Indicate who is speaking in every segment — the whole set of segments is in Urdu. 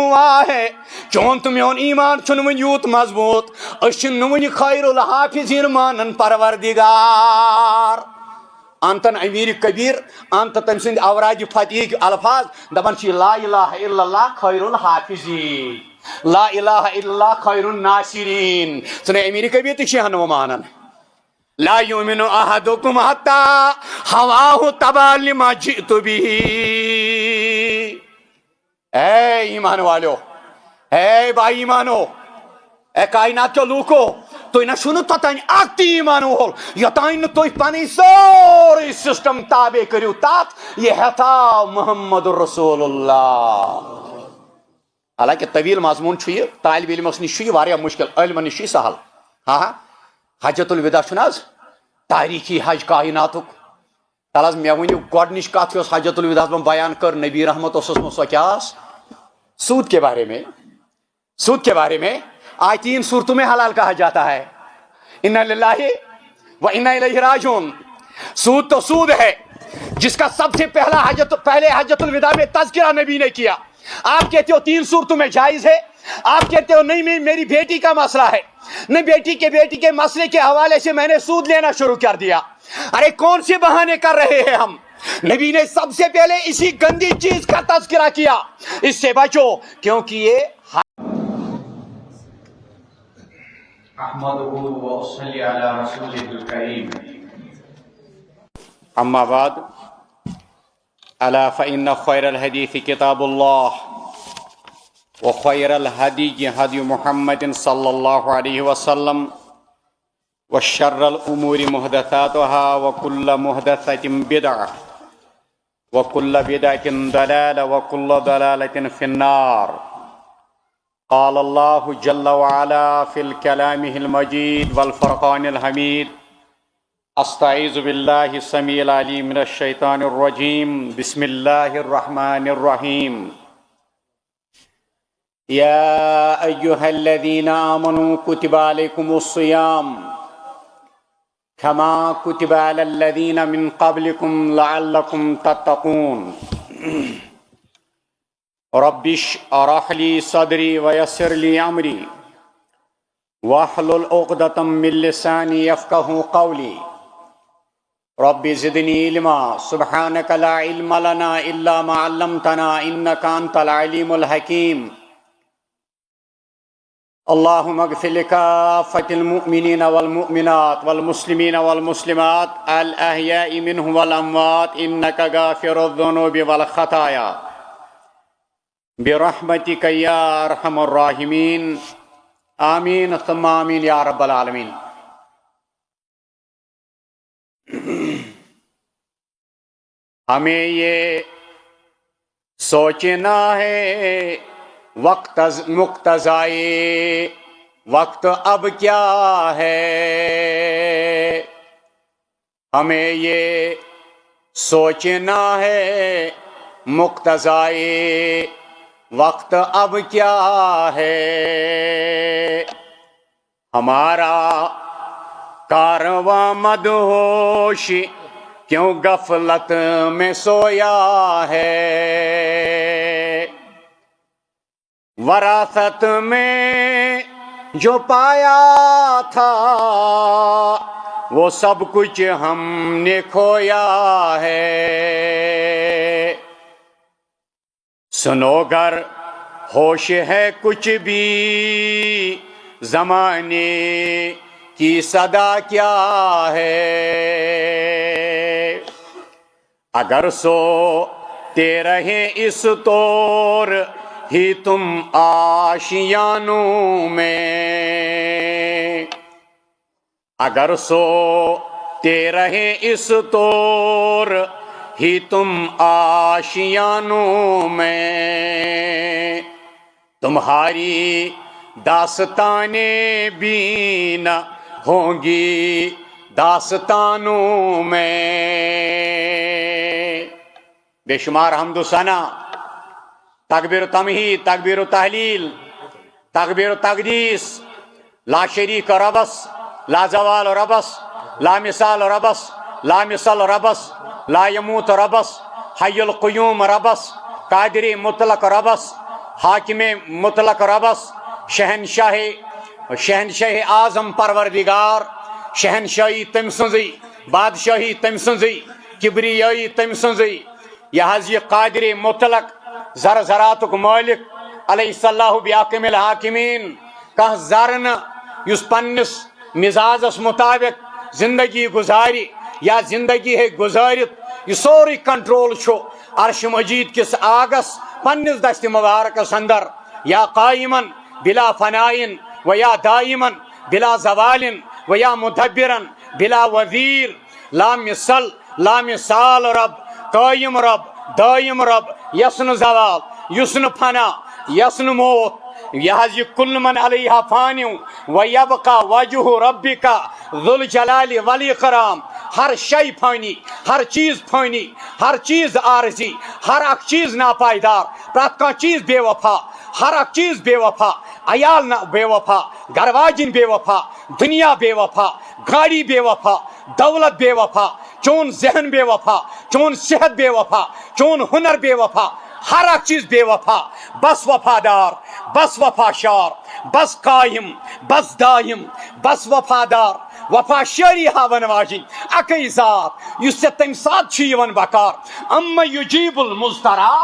Speaker 1: ہوا ہے چون تو میون ایمان چھن ون یوت مضبوط اشن ون خیر الحافظین مانن پروردگار انتن امیر کبیر انت تم سند اوراد فتح الفاظ دپان لا الہ الا اللہ خیر الحافظین لا الہ الا اللہ خیر الناصرین سن امیر کبیر تہ ہنو مانن لا یؤمن احدکم حتی ہواہ تبع لما جئت به اے ایمان والو اے بھائی ایمانو اے کائنات کے لوکو تو نہ شنو توتان اکتی ایمان وول یوتان تو پن سوری سسٹم تابع کرو تات یہ ہتا محمد رسول اللہ حالانکہ طویل مضمون یہ طالب علمس نش یہ مشکل علم نش سہل ہاں حجت الوداع چھ تاریخی حج کائنات تل حض مے ونو گۄڈنِچ کت یس حجت الوداع میں بیان کر نبی رحمت سو کیا سود کے بارے میں آج 3 صورتوں میں حلال کہا جاتا ہے انا للہ و انا الیہ راجعون سود تو سود ہے جس کا سب سے پہلے حجت الوداع میں تذکرہ نبی نے کیا آپ کہتے ہو 3 صورتوں میں جائز ہے آپ کہتے ہو نہیں میری بیٹی کا مسئلہ ہے نہ بیٹی کے مسئلے کے حوالے سے میں نے سود لینا شروع کر دیا ارے کون سے بہانے کر رہے ہیں ہم نبی نے سب سے پہلے اسی گندی چیز کا تذکرہ کیا اس سے بچو کیونکہ یہ
Speaker 2: احمدہ و اصلی علی رسولہ الکریم
Speaker 1: اما بعد الا فإن خیر الحدیث کتاب اللہ وخیر الهدی هدی محمد صلی اللہ علیہ وسلم وشر الامور محدثاتها وكل محدثة بدعة وكل بدعة ضلالة وكل ضلالة في النار قال الله جل وعلا في الكلام المجيد والفرقان الحميد استعيذ بالله السميع العليم من الشيطان الرجيم بسم الله الرحمن الرحيم يا أيها الذين آمنوا كتب عليكم الصيام كما كتب على الذين من قبلكم لعلكم تتقون رب اشرح لي صدري ويسر لي أمري واحلل عقدة من لساني يفقهوا قولي رب زدني علما سبحانك لا علم لنا إلا ما علمتنا إنك أنت العليم الحكيم اللهم اغفر لكافة المؤمنين والمؤمنات والمسلمين والمسلمات الأحياء منهم والأموات إنك غافر الذنوب والخطايا برحمتك يا أرحم الراحمين آمين ثم آمين يا رب العالمين ہمیں یہ سوچنا ہے وقت مقتضائے وقت اب کیا ہے ہمیں یہ سوچنا ہے مقتضائے وقت اب کیا ہے ہمارا کارواں مدہوش کیوں غفلت میں سویا ہے وراثت میں جو پایا تھا وہ سب کچھ ہم نے کھویا ہے سنو گر ہوش ہے کچھ بھی زمانے کی صدا کیا ہے اگر سوتے رہے اس طور ہی تم آشیانوں میں اگر سوتے رہے اس طور ہی تم آشیانوں میں تمہاری داستانیں بھی نہ ہوں گی داستانوں میں بے شمار حمد و ثنا تکبیر و تمہید تکبیر و تحلیل تکبیر و تقدیس لا شریک ربس لا زوال ربس لا مثال ربس لا مثل ربس لا يموت ربس حی القیوم ربس قادر مطلق ربس حاکم مطلق ربس شہنشاہ اعظم پروردگار شہنشاہی تم سنزی بادشاہی تم سنزی کبریائی تم سنزی یہ قادر مطلق زر زراتک مالک علیہ صلاح بیاکم الحاکمین کہ زرن اس پنس مزاجس مطابق زندگی گزاری یا زندگی ہے گزارت یہ سوری کنٹرول چھو عرش مجید کس آگس پنس دست مبارکس اندر یا قائمن بلا فنائن و یا دائمن بلا زوال و یا مدبرن بلا وزیر لا مثل لا مثال رب قائم رب دائم رب یسن زوال یسن فنا یسن موت یہ کل من علیہ فانی و یبقى وجہ ربک ذو الجلال والاکرام ہر شے فانی ہر چیز فانی ہر چیز عارضی ہر اک چیز ناپائیدار پرت کان چیز بے وفا ہر اک چیز بے وفا عیال بے وفا گھر واجن بے وفا دنیا بے وفا گاڑی بے وفا دولت بے وفا چون ذہن بے وفا چون صحت بے وفا چون ہنر بے وفا ہر اک چیز بے وفا بس وفادار بس وفاشار بس قائم بس دائم بس وفادار وفا شاری ہاون واجن اکی ذات اس سے تم ساتھ چیون بکار اما یجیب المضطرا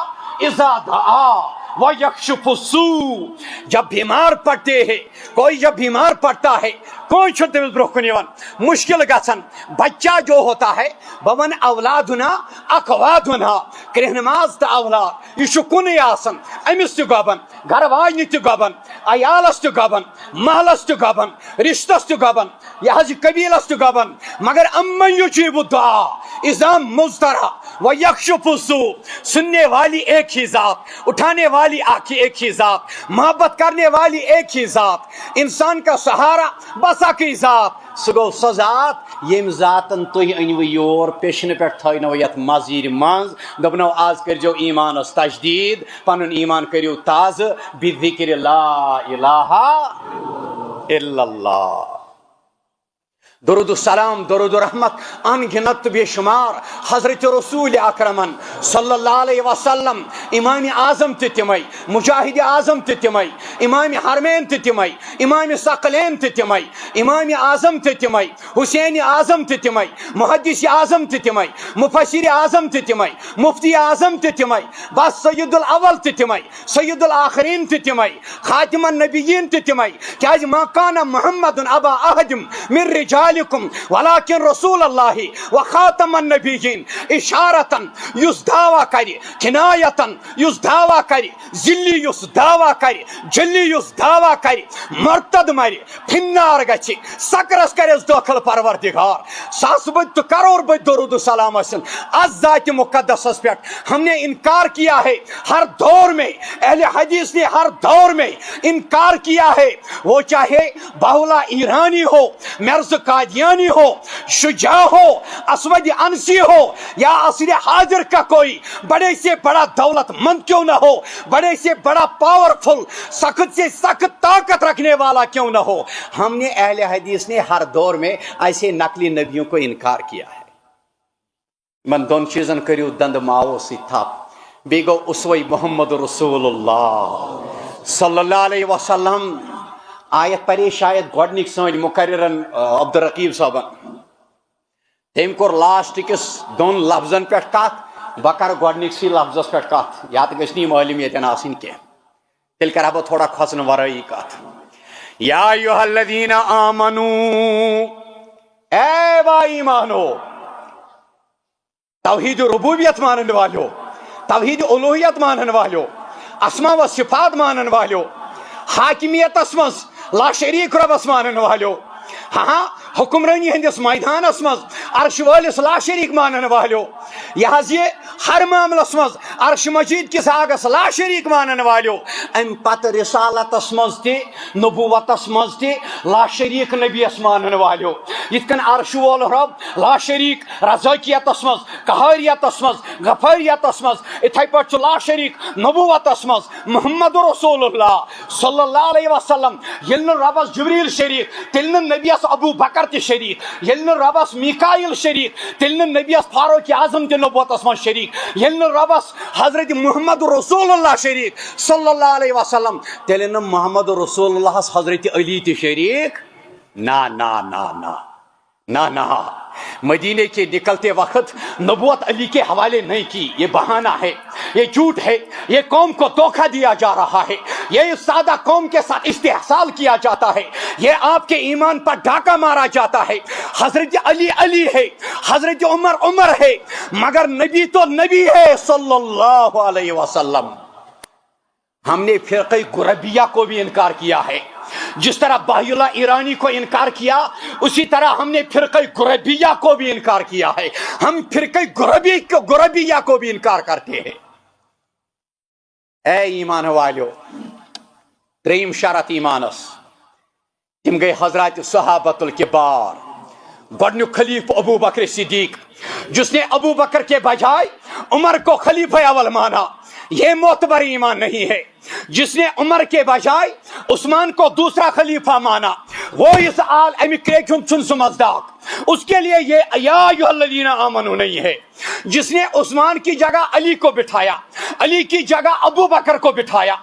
Speaker 1: اذا دعا وَيَكْشُفُ السُّوءَ جب بیمار پڑتے ہیں کوئی جب بیمار پڑتا ہے کوئی چھو تمس برکن یوان مشکل گژھن بچہ جو ہوتا ہے بون اولادنا اقوادنا کرہ نماز تا اولاد یہ کن آسن امس تہ گبن گھر واجنہ تہ گبن عیالس تہ گبن محلس تہ گبن رشتس تہ گبن یہ قبیلس تہ گبن مگر امن یجیب الدعا اذا مضطرا وَيَكْشُفُ السُّوءَ سننے والی ایک ہی ذات اٹھانے والی آنکھیں ایک ہی ذات محبت کرنے والی ایک ہی ذات انسان کا سہارا بس اکی ذات سہ گو سہ ذات یم ذاتن تھی انو یور پیشن پہ تھنو یت مزیر منز دپنو آز کرجو ایمانس تجدید پنن ایمان کریو تازہ بذکر لا الہ الا اللہ درود السلام درود الرحمت ان گنت بے شمار حضرت رسول اکرمن صلی اللہ علیہ وسلم امام اعظم تمئی مجاہد اعظم تمئی امام حرمین تمئی امام ثقلین تمئی امام اعظم تمئی حسین اعظم تمئی محدث اعظم تمئی مفسر اعظم تمئی مفتی اعظم تمئی بس سید الاول تمئی سید الاخرین تمئی خاتم النبیین تمئی کیاز ما کان محمد ابا احد من رجال ولكن رسول الله وخاتم النبيين اشارة يس دعوى كري كناية يس دعوى كري ذلي يس دعوى كري جلي يس دعوى كري مرتد مري پھنار گچي سکرس کرس داخل پروردگار ساس بد تو کرور بد درود و سلام اسن از ذات مقدس پہ ہم نے انکار کیا ہے ہر دور میں اہل حدیث نے ہر دور میں انکار کیا ہے وہ چاہے باولا ایرانی ہو مرز قادیانی ہو شجاع ہو اسود انسی ہو یا عصر حاضر کا کوئی بڑے سے بڑا دولت مند کیوں نہ ہو بڑے سے بڑا پاورفل سخت سے سخت طاقت رکھنے والا کیوں نہ ہو ہم نے اہل حدیث نے ہر دور میں ایسے نقلی نبیوں کو انکار کیا ہے من دون چیزن کریو دند ماو سی تھاپ بیگو اسوی محمد رسول اللہ صلی اللہ علیہ وسلم آیت پری شاید گوڈنک سن مقررن عبدالرقیب صاحبن تم کور لاسٹ کس دون لفظن پہ کت بہ کر گوڈنک سی لفظس پہ کت یات گھنی معلوم یتن آسن کی تیل کرا بہ تھوڑا کھوژن ورائی کت یا ایھا الذین آمنو اے با ایمانو توحید ربوبیت مانن والو توحید الوہیت مانن والو اسماء و صفات مانن والو حاکمیت اسمس لا شریک ربس مانن والو ہاں حکمرانی ہندس میدانس مز عرش والس لا شریک مانن والو یہ ہر معاملس مز عرش مجید کس آگس لا شریک مانن والو ام پت رسالتس مز تہ نبوتس مز تہ لا شریک نبیس مانن والو یت کن عرش وول رب لا شریک رزاقیتس مز قہاریتس مز غفاریتس مز اتھے پٹ لا شریک نبوتس مز محمد رسول اللہ صلی اللہ علیہ وسلم یل ربس جبریل شریک تیل نبیس ابو بکر تہ شریک یل ربس میکائیل شریک تیل نبیس فاروق اعظم تہ نبوتس مز شریک شریک یل ربس حضرت محمد رسول اللہ شریک صلی اللہ علیہ وسلم تیل محمد رسول اللہ حضرت علی تی شریک نا نا نا نا نا نا مدینے کے نکلتے وقت نبوت علی کے حوالے نہیں کی، یہ بہانہ ہے، یہ جھوٹ ہے، یہ قوم کو دھوکہ دیا جا رہا ہے، یہ سادہ قوم کے ساتھ استحصال کیا جاتا ہے، یہ آپ کے ایمان پر ڈاکہ مارا جاتا ہے۔ حضرت علی علی ہے، حضرت عمر عمر ہے، مگر نبی تو نبی ہے صلی اللہ علیہ وسلم۔ ہم نے فرقہ قربیہ کو بھی انکار کیا ہے، جس طرح بہی اللہ ایرانی کو انکار کیا اسی طرح ہم نے فرقہ قربیہ کو بھی انکار کیا ہے۔ ہم فرقہ قربیہ کو بھی انکار کرتے ہیں۔ اے ایمان والیو، تریم شرط ایمانس تم گئی حضرات صحابۃ الکبار، گۄڈنیُک خلیفہ ابو بکر صدیق جس نے ابو بکر کے بجائے عمر کو خلیفہ اول مانا، یہ معتبر ایمان نہیں ہے۔ جس نے عمر کے بجائے عثمان کو دوسرا خلیفہ مانا، وہ اس آل امیکریکن چن سمجھداک، اس کے لیے یہ یا ایھا الذین آمنوا نہیں ہے۔ جس نے عثمان کی جگہ علی کو بٹھایا، علی کی جگہ ابو بکر کو بٹھایا،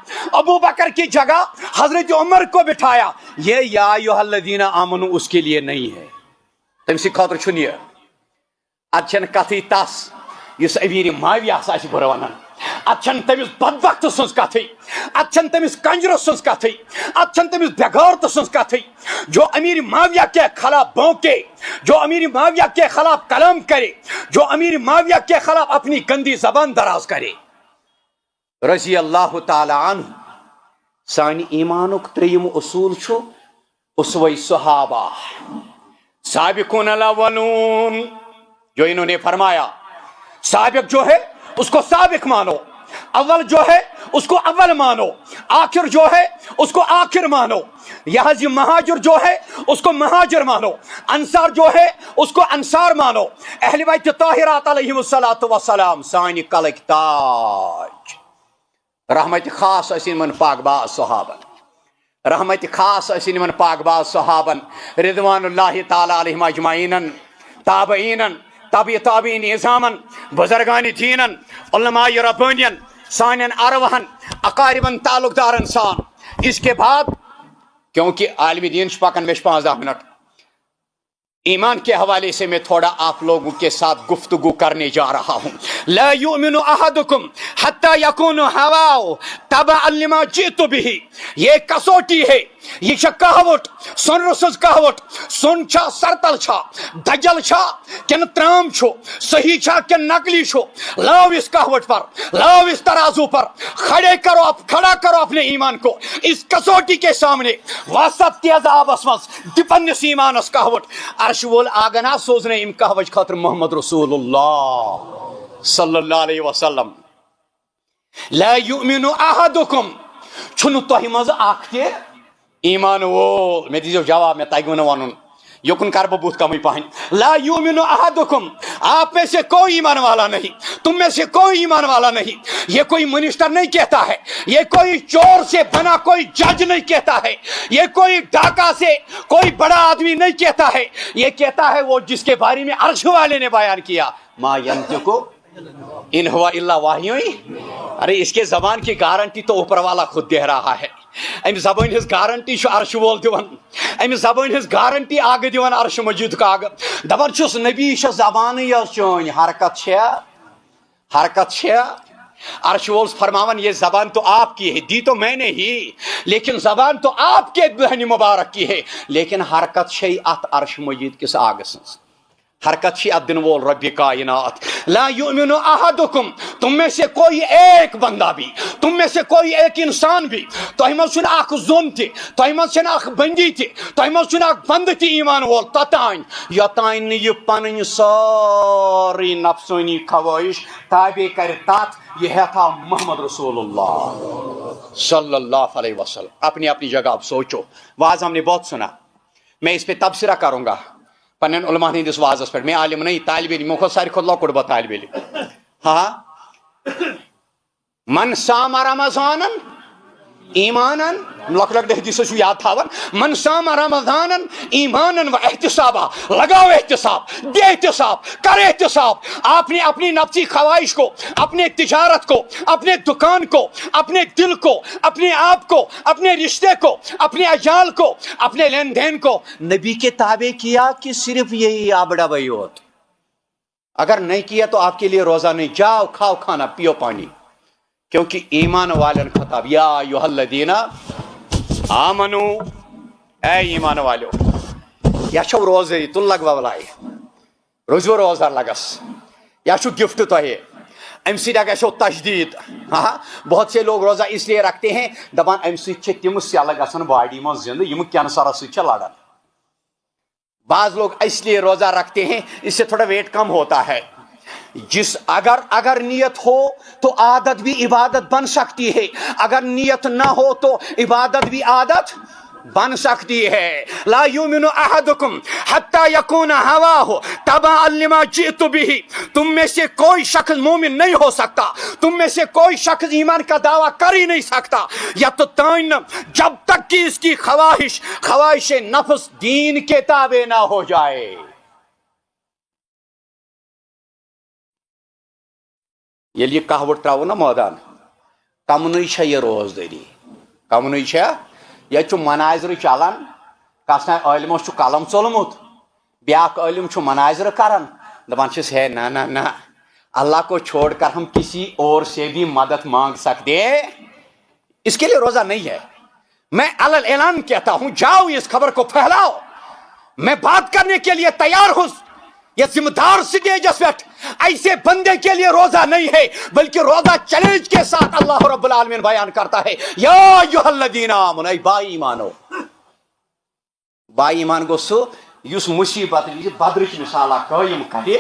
Speaker 1: ابو بکر کی جگہ حضرت عمر کو بٹھایا، یہ یا ایھا الذین آمنوا اس کے لیے نہیں ہے۔ تم سی خاطر چھن یہ اتچن کتھی تس اس امیر معاویہ آسہِ برٕ ونان، اتچن تمس بدبخت سنز کتھی، اتچن تمس کنجر سنز کتھی، اتچن تمس بغورت سنز کتھی، جو امیر معاویہ کے خلاف بونکے، جو امیر معاویہ کے خلاف کلام کرے، جو امیر معاویہ کے خلاف اپنی گندی زبان دراز کرے۔ رضی اللہ تعالی عنہ سانی ایمانک تریم اصول چھو اسوہ صحابہ، سابقون الاولون، جو انہوں نے فرمایا سابق جو ہے اس کو سابق مانو، اول جو ہے اس کو اول مانو، آخر جو ہے اس کو آخر مانو، یہاں مہاجر جو ہے اس کو مہاجر مانو، انصار جو ہے اس کو انصار مانو، اہل بیت طاہرات علیہم السلام سانی کلک تاج۔ رحمت خاص اسن من پاک باز صحابن، رحمت خاص اسن من پاک باز صحابن رضوان اللہ تعالی علیہم اجمعین، تابعین، تابع تابعین نظامن، بزرگان دینن، علماء ربانین، سانین اروہن، اقاربن تعلق دارن سان۔ اس کے بعد کیونکہ عالمی دین پکن میں 15 منٹ، ایمان کے حوالے سے میں تھوڑا آپ لوگوں کے ساتھ گفتگو کرنے جا رہا ہوں۔ لا یؤمن احدکم حتی یکون ہواؤ تبعا لما جئت بہ، یہ کسوٹی ہے، یہ چھا کہوٹ، سن رسز کہوٹ، سن چھا سرتل چھا، دجل چھا کن ترام چھو، صحیح چھا کن نقلی چھو، لاؤ اس کہوٹ پر، لاؤ اس ترازو پر، کھڑا کرو اپنے ایمان کو اس کسوٹی کے سامنے، واسط تیز آبس مز دپنس ایمانس کہوٹ، عرش وول آگنا سوزنے ام کہوچ خاطر محمد رسول اللہ صلی اللہ علیہ وسلم۔ لا یؤمن احدکم، چھنو توہی مز آکھتے ایمان وول، میں دیجو جواب، میں تائیگو نہ ونن، یکن کر بہت کمی پہن۔ لا یؤمن احدکم، آپ میں سے کوئی ایمان والا نہیں، تم میں سے کوئی ایمان والا نہیں۔ یہ کوئی منسٹر نہیں کہتا ہے، یہ کوئی چور سے بنا کوئی جج نہیں کہتا ہے، یہ کوئی ڈاکہ سے کوئی بڑا آدمی نہیں کہتا ہے، یہ کہتا ہے وہ جس کے بارے میں عرش والے نے بیان کیا، ما ینطق ان ہوا الا وحی۔ ارے اس کے زبان کی گارنٹی تو اوپر والا خود دے رہا ہے، ام زبان ہز گارنٹی چھ عرش وول دیوان، ام زبان ہز گارنٹی آگے دیوان عرش مجید کا آگے دبر چھس نبی چھ زبان یس چون حرکت چھ عرش وول فرماون یہ زبان تو آپ کی ہے، دی تو میں نے ہی، لیکن زبان تو آپ کے بہن مبارک کی ہے، لیکن حرکت چھ ات عرش مجید کس آگے سنس، حرکت چھ ات دن وول رب کائنات۔ لا یؤمن احدکم، تم میں سے کوئی ایک بندہ بھی، تم میں سے کوئی ایک انسان بھی، تہ من چھن اخ زون تہ، تہ من چھن اخ بندی تہ، تہ من چھن اخ بند تہ ایمان وول توتان یوتان یہ پنن ساری نفسانی خواہش تابع کر تات یہ ہے تھا محمد رسول اللہ صلی اللہ علیہ وسلم۔ اپنی اپنی جگہ اب سوچو، واز ہم نے بہت سنا، میں اس پہ تبصرہ کروں گا پنن علماء ہندس وازس پہ، میں عالم نہیں، طالب علم کو ساری کھت لۄکُٹ بہٕ طالب علم۔ ہاں من صام رمضان ایمانن لکھ حدیث یاد تھاون من صام رمضانن ایمانن و احتسابا لگاؤ احتساب دے احتساب کر احتساب آپ نے اپنی نفسی خواہش کو اپنے تجارت کو اپنے دکان کو اپنے دل کو اپنے آپ کو اپنے رشتے کو اپنے اجال کو اپنے لین دین کو نبی کے تابع کیا کہ صرف یہی آبڑا بھائی ہوت اگر نہیں کیا تو آپ کے لیے روزہ نہیں جاؤ کھاؤ کھانا پیو پانی کیونکہ ایمان والن خطاب یا ایھا الذین آمنو اے ایمان والو یا چھو روزے تل لگ بلائی روزو روزدار لگس یا چھو گفٹ تو ہے ام سی گھو تشدید ہاں بہت سے لوگ روزہ اس لیے رکھتے ہیں دپان ام سی تم سیل گھن باڈی من زند یم کینسر ست لڑان بعض لوگ اس لیے روزہ رکھتے ہیں اس سے تھوڑا ویٹ کم ہوتا ہے جس اگر نیت ہو تو عادت بھی عبادت بن سکتی ہے اگر نیت نہ ہو تو عبادت بھی عادت بن سکتی ہے لا یؤمن احدکم حتی یکون ہواہ تبعا لما جئت بہ تم میں سے کوئی شخص مومن نہیں ہو سکتا تم میں سے کوئی شخص ایمان کا دعویٰ کر ہی نہیں سکتا یا تو تائن جب تک کہ اس کی خواہش نفس دین کے تابع نہ ہو جائے یل یہ کہوٹ تراو نا مٲدان کمنٕے چھےٚ یہ روزدٲری کمنٕے چھےٚ ییٚتہِ چھُ مناظرٕ چلان کس تام عٲلمس چھُ قلم ژوٚلمُت بیاکھ عٲلم چھُ مناظرٕ کران دپان چھِس ہے نہ نہ نہ اللہ کو چھوڑ کر ہم کسی اور سے بھی مدد مانگ سکتے اس کے لیے روزہ نہیں ہے میں علل اعلان کہتا ہوں جاؤ اس خبر کو پھیلاؤ میں بات کرنے کے لیے تیار ہوں یہ ذمہ دار سٹیجس پہ ایسے بندے کے لیے روزہ نہیں ہے بلکہ روزہ چیلنج کے ساتھ اللہ رب العالمین بیان کرتا ہے یا ایھا الذین آمنوا اے با ایمانو با ایمان گو سو یس مصیبت بدرچ مثال قائم کرے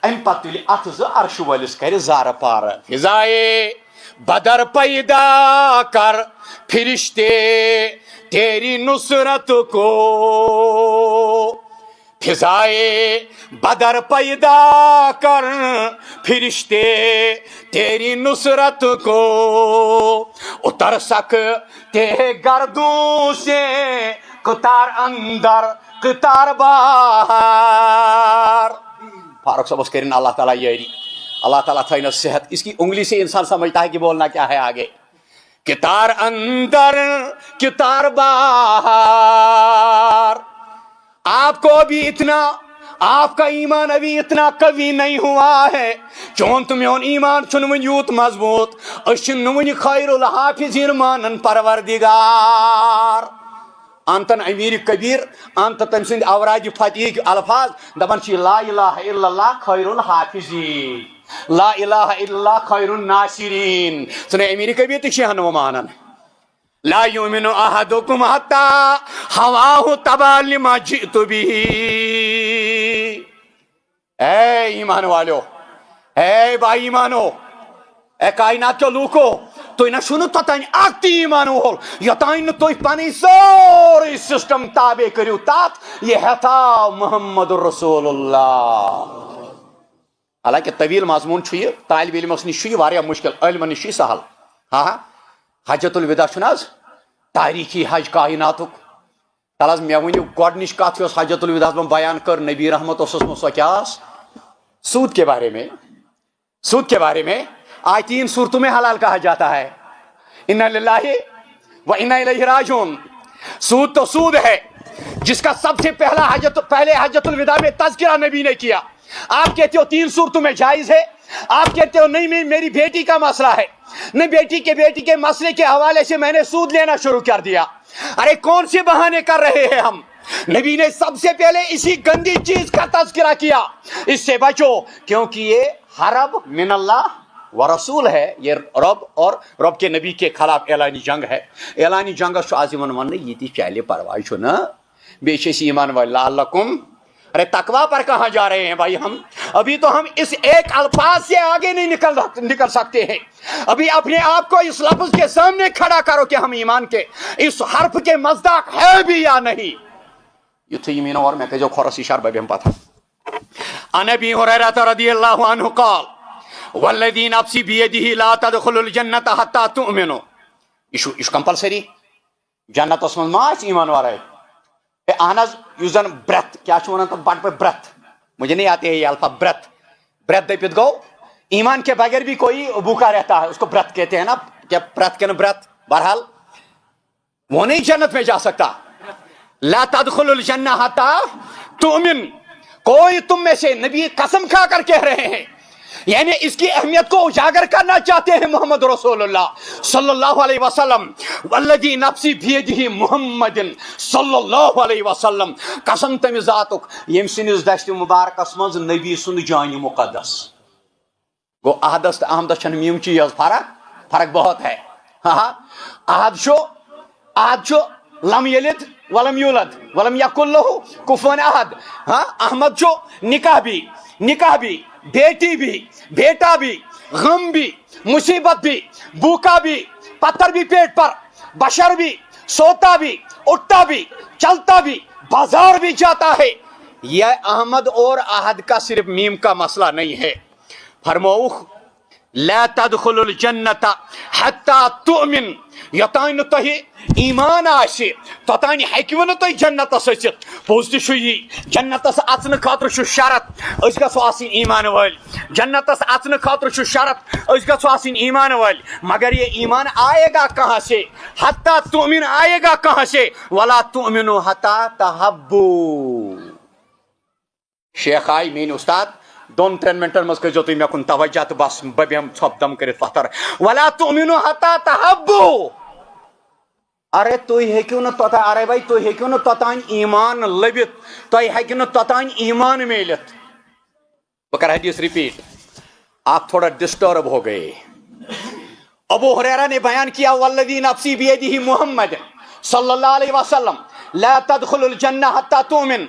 Speaker 1: ام پتہ تلی اتھ ز عرش وٲلِس کرِ زارٕ پارٕ فضائے بدر پیدا کر فرشتے تیری نصرت کو فضائے بدر پیدا کر فرشتے تیری نصرت کو اتر سکتے گردوں سے قطار اندر قطار باہر فاروق صاحب کریں اللہ تعالیٰ یاری اللہ تعالیٰ تھا صحت اس کی انگلی سے انسان سمجھتا ہے کہ بولنا کیا ہے آگے قطار اندر قطار باہر آپ کو ابھی اتنا آپ کا ایمان ابھی اتنا قوی نہیں ہوا ہے چون تمیون ایمان چھن یوت مضبوط اشن ون خیر الحافظین مانن پروردگار انتن امیر کبیر انت تم سند اوراد فتح الفاظ دپان لا الہ الا اللہ خیر الحافظین لا الہ الا اللہ خیر الناصرین سن امیر کبیر تشہن و مانن لا یؤمن احدکم حتی ہواہ تبعا لما جئت بہ اے ایمان والو اے با ایمانو اے کائنات کے لوکو تو نہ شنو توتان اکھ تی ایمان وول یوتان نہ تُہۍ پنٕنۍ سورُے سسٹم تابع کٔرِو تتھ یہ ہیتا محمد رسول اللہ حالانکہ طویل مضمون چھُ یہ طالب علمس نش چھُ یہ واریاہ مشکل علمن نش چھُ یہ سہل ہاں حجت الوداع چھُنہ حظ تاریخی حج کائناتُک تل حظ مےٚ ؤنِو گۄڈنِچ کتھ یۄس حجت الوداع من بیان کر نبی رحمت اوس اوسمُت سۄ کیٛاہ ٲس سود کے بارے میں آج 3 صورتوں میں حلال کہا جاتا ہے انا للہ و انا الیہ راجعون سود تو سود ہے جس کا سب سے پہلے حجت الوداع میں تذکرہ نبی نے کیا آپ کہتے ہو 3 صورتوں میں جائز ہے آپ کہتے ہو نہیں میری بیٹی کا مسئلہ ہے نہیں بیٹی کے مسئلے کے حوالے سے میں نے سود لینا شروع کر دیا ارے کون سے بہانے کر رہے ہیں ہم نبی نے سب سے پہلے اسی گندی چیز کا تذکرہ کیا اس سے بچو کیونکہ یہ حرب من اللہ ورسول ہے یہ رب اور رب کے نبی کے خلاف اعلانی جنگ ہے اعلانی جنگ عظیمن ون یہ چلے پرواہ چھنا بیچ ایمان واللکم ارے تقوی پر کہاں جا رہے ہیں بھائی ہم ابھی تو ہم اس ایک الفاظ سے آگے نہیں نکل سکتے ہیں ابھی اپنے آپ کو اس لفظ کے سامنے کھڑا کرو کہ ہم ایمان کے اس حرف کے مصداق ہے بھی یا نہیں یتھے یمین اور میں کہ جو خورس اشار بہم پتہ عن ابی ہریرہ رضی اللہ عنہ قال والذی نفسی بیدہ لا تدخلوا الجنة حتى تؤمنوا یہ کمپلسری جنتس من ما ایمان وارے اہن اس زن برتھ کیا ونان تو بٹ پہ برتھ مجھے نہیں آتے یہ الفا برتھ برتھ دپت گو ایمان کے بغیر بھی کوئی بھوکا رہتا ہے اس کو برتھ کہتے ہیں نا کیا برتھ کے نا برتھ بہرحال وہ نہیں جنت میں جا سکتا لا تدخل الجنہ حتی تؤمن کوئی تم میں سے نبی قسم کھا کر کہہ رہے ہیں یعنی اس کی اہمیت کو اجاگر کرنا چاہتے ہیں محمد رسول اللہ صلی اللہ علیہ وسلم والذی نفسی بیدہ محمد صلی اللہ علیہ وسلم قسم تم ذاتک یم سنس دشت مبارکس مز نبی سند جان مقدس گو احدس تو احمدس چھن میم چیز فرق بہت ہے احد شو لم یلد ولم یولد ولم یکن لہ کفوا احد احمد جو نکاح بھی بیٹی بھی بیٹا بھی غم بھی مصیبت بھی بھوکا بھی پتھر بھی پیٹ پر بشر بھی سوتا بھی اٹھتا بھی چلتا بھی بازار بھی جاتا ہے یہ احمد اور احد کا صرف میم کا مسئلہ نہیں ہے فرموخ لا تدخل الجنت حتی تؤمن یوتان تہ ایمان آسہ توتان ہیکو نہ تھی جنتس اچت پوز تھی جنتس اژن خاطر شرط اس گھو آسن ایمان ول جنتس اژن خاطر شرط اس گھو آسن ایمان ول مگر یہ ایمان آئے گا کہاں سے حتی تؤمن آئے گا کہاں سے ولا تؤمنوا حتی تحبوا شیخ آئی مین استاد 2-3 منٹن مز کرو تھی مے کن توجہ تو بس بہ بیہم ژھپ دم کرت پتھر ولا تؤمنوا حتی تحبوا ارے تھی ہیکو نا توتان ارے بھائی تھی ہیکو نا توتان ایمان لبت تھی ہیکو نا توتان ایمان میلت بہ کر حدیث ریپیٹ آپ تھوڑا ڈسٹرب ہو گئے ابو ہریرہ نے بیان کیا والذی نفسی بیدہ محمد صلی اللہ علیہ وسلم لا تدخل الجنہ حتی تؤمن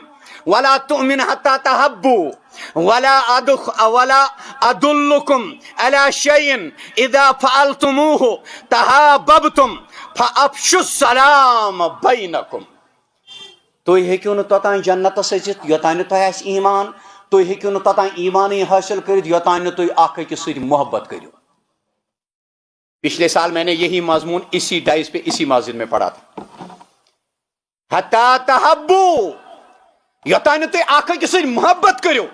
Speaker 1: ولا تؤمن حتی تحبوا ولا ادلکم علی شیء اذا فعلتموه تحاببتم فافشوا السلام بینکم تھی ہیکو نا توتان جنتس اچت یوتان تہ آس ایمان تھی ہیکو نا توتان ایمان حاصل کرت یوتان تھی اخ أکس سۭتۍ محبت کرو پچھلے سال میں نے یہی مضمون اسی ڈائز پہ اسی مسجد میں پڑھا تھا حتی تحبوا یوتان تھی اخ أکس سۭتۍ محبت کرو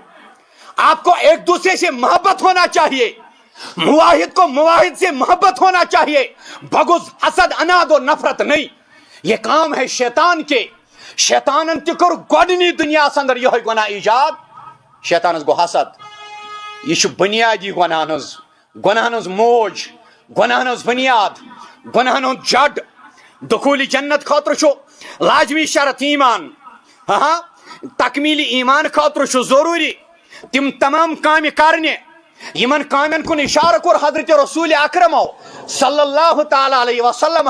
Speaker 1: آپ کو ایک دوسرے سے محبت ہونا چاہیے مواحد کو مواحد سے محبت ہونا چاہیے بغض حسد اناد و نفرت نہیں یہ کام ہے شیطان کے شیطانن تہ کور گۄڈنی دنیا اندر یہ گناہ ایجاد شیطانس گو حسد یہ بنیادی گناہن ہز موج گناہن ہز بنیاد گناہن ہند جڈ دخول جنت خاطر لازمی شرط ایمان تکمیل ایمان خاطر ضروری تم تمام کام کرنے یمن کامن کن اشارہ کور حضرت رسول اکرم صلی اللہ تعالی علیہ وسلم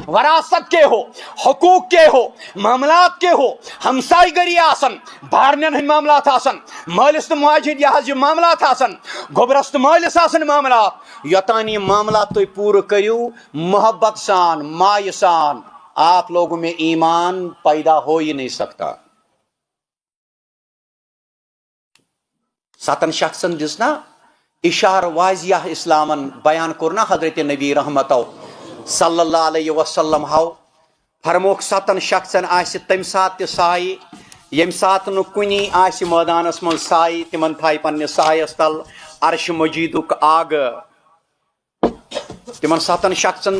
Speaker 1: وراثت کے ہو حقوق کے ہو معاملات کے ہو ہمسائی گری آسن بارنین ہند معاملات آسن مالس تو ماجد یہ معاملات آسن گوبرس تو مالس آسن معاملات یوتان یہ معاملات تھی پور کرو محبت سان مائی سان آپ لوگوں میں ایمان پیدا ہو ہی نہیں سکتا 7 شخصن دس نا اشار واضح اسلامن بیان کرنا حضرت نبی رحمت صلی اللہ علیہ وسلم فرموک 7 شخصن آس تم سات سائے یم سات نو کنی آس میدانس من سائے تمن تھائی پنہ سایس تل عرش مجیدک آگ تمن 7 شخصن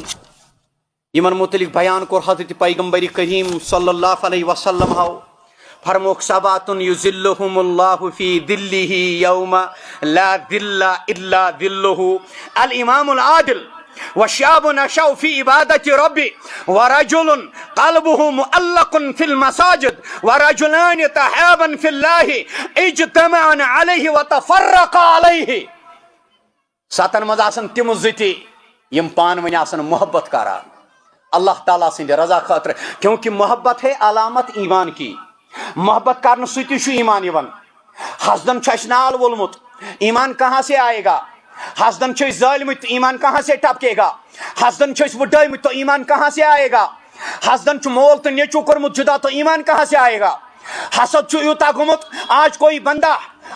Speaker 1: یمن متعلق بیان کور حضرت پیغمبر کریم صلی اللہ علیہ وسلم فرموک سبات یظلہم اللہ فی ظلہ یوم لا ظل الا ظلہ الامام العادل وشاب نشأ فی عبادت ربی ورجل قلبه معلق فی المساجد ورجلان تحابا فی اللہ اجتمعا علیہ وتفرقا علیہ 7 مز آسن تم زتی یم پان ونی آسن محبت کران اللہ تعالیٰ سند رضا خاطر کیونکہ محبت ہے علامت ایمان کی محبت کرنے ستی ایمان یوان حسدن چھ نال وولمت ایمان کہاں سے آئے گا حسدن چھ ظالمت ایمان کہاں سے ٹپکے گا حسدن چھ وڈائمت تو ایمان کہاں سے آئے گا حسدن چھ مول تو نیچو کرمت جدا تو ایمان کہاں سے آئے گا حسد چھ یوتا گمت آج کوئی بندہ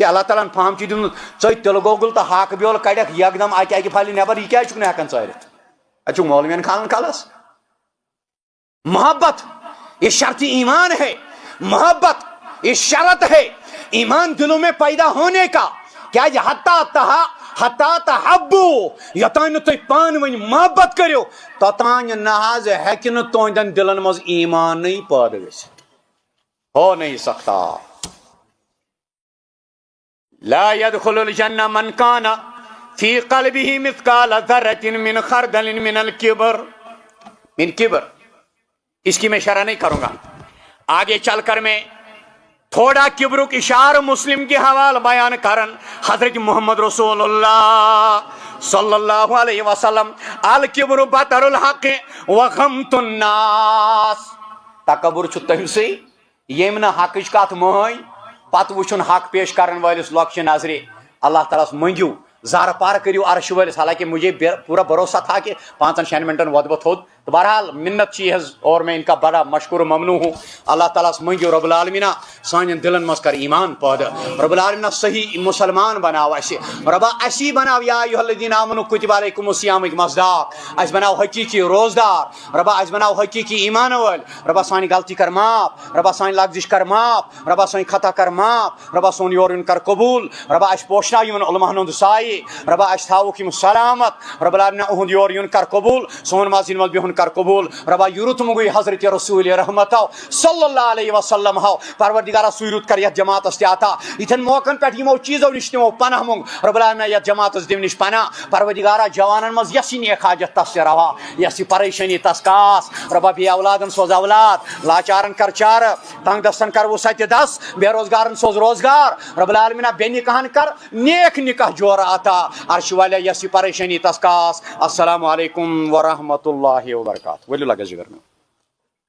Speaker 1: تے اللہ تعالیٰ فہم چی دیمت ژٕ تِلہٕ گۄگُل تہٕ ہاکہٕ بیول کڑیکھ یکدم اکہِ پھلہِ نٮ۪بر یہِ کیٛازِ چھُکھ نہٕ ہٮ۪کان ژٲرِتھ اتہِ چھُکھ مولوین کھالان کلس محبت یہ شرط ایمان ہے محبت یہ شرط ہے ایمان دلوں میں پیدا ہونے کا کیا حتی تحبو یوتان تھی پانوی محبت کرو توتان نہ ہیکہ نہ تہندین دلن مز ایمان پید گژھِتھ ہو نہیں سکتا لا يدخل الجنہ من کان فی قلبه مثقال ذرة من خردل من الكبر اس کی میں شرح نہیں کروں گا آگے چل کر میں تھوڑا کبرک اشار مسلم کے حوالہ بیان کرن حضرت محمد رسول اللہ صلی اللہ علیہ وسلم الکبر بطر الحق وغمت الناس تکبر چھ تمسے یم نہ حقچ کت مہین پتہ وچھن حق پیش کرن والس لۄکچہِ نظرِ اللہ تعالیٰ منگیو زار پار کریو عرش والس حالانکہ مجھے پورا بھروسہ تھا کہ 5-6 منٹن ود بہ تھوٚد تو بہرحال منت چیز اور میں ان کا بڑا مشکور ممنوع ہوں اللہ تعالیٰ سے منگیو رب العالمین سان دلن مز کر ایمان پید رب العالمین صحیح مسلمان بناو اسے ربا اسی بناو یا ایھا الذین آمنوا کتب علیکم الصیام مصداق اس بناو حقیقی روزدار ربا اس بناو حقیقی ایمان وول ربا سانی غلطی کر معاف ربا سانی لغزش کر معاف ربا سانی خطا کر معاف ربا سون یورن کر قبول ربا اس پوشنا یمن علماء ہند سائے ربا اس تھاوک یم سلامت رب العالمین اہند یور یون کر قبول سون مازین مل بہن کر قبول ربا یورت مگوی حضرت رسول رحمت صلی اللہ علیہ وسلم ہو پروردگارہ سویرت کر یت جماعت تے عطا یتھن موقعن پہ یمو چیزو نش تمو پناہ منگ رب العالمین یت جماعت دم نش پناہ پروردگارہ جوانن مز یسی نیک حاجت تس روا یسی پریشانی تس کاس ربا بی اولادن سوز اولاد لاچارن کر چار تنگ دستن کر وسعت دس بے روزگارن سوز روزگار رب العالمین بے نکاحن کر نیک نکاح جور عطا عرش والے یسی پریشانی تس کاس السلام علیکم ورحمۃ اللہ وبرکاتہ ولو لگا جگر میں